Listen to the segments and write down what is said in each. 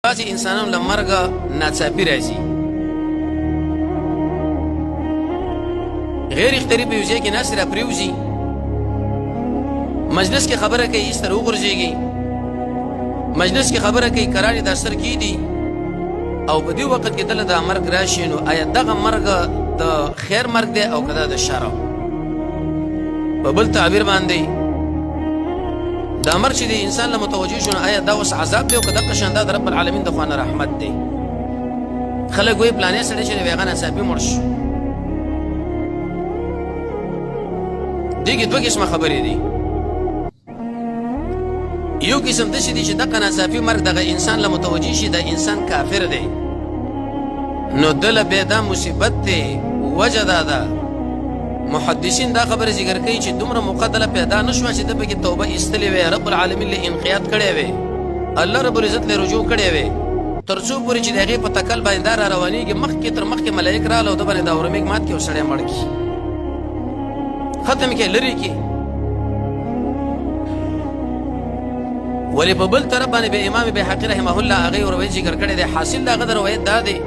بعضې انسانانو له مرګه ناڅاپي راځي، غیر اختیاري په یو ځای کې ناستې راپرېوځي، مجلس کې خبره کوي ایسته راوغورځېږي، مجلس کې خبره کوي کرارې دا سر کېږدي او په دې وخت کې دله دا مرګ راشي، نو آیا دغه مرګ د خیر مرګ دی او که دا د شر؟ په بل تعبیر باندې دا مرګ چې د انسان له متوجه شو، نو آیا دا اوس عذاب دی او که دغه شان دا د رب العالمین د خوا نه رحمت دی؟ خلک وایي پلانې سړی چې دی هغه ناڅاپي مړ شو. دې کې دوه قسمه خبرې دي. یو قسم داسې دی چې دغه ناڅاپي مرګ دغه انسان له متوجه شي دا انسان کافر دی، نو دله بیا دا مصیبت دی. وجه دا ده محدثین دا خبره ذکر کوي چې دومره مقدله پیدا نه شوه چې ده پکې توبه ایستلې وی، رب العالمین له انقیاد کړی وی، الله رب العزت له رجوع کړی وی، تر څو پورې چې د هغې په تکل باندې دا را روانېږي مخکې تر مخکې ملایک راغله او ده باندې دا اورمیږ مات کړي او سړی مړ کړي، ختم کړي، لرې کړي. ولې په بل طرف باندې به امام بیهقي رحمه الله هغې روایت ذکر کړی دی. حاصل د هغه د روایت دا دی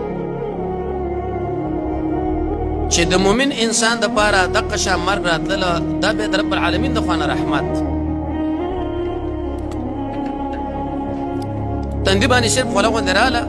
چې د مؤمن انسان دپاره دغه شان مرګ راتلله دا بیا د رب العالمین د خوا نه رحمت. تندي باندې صرف خوله غوندې راغله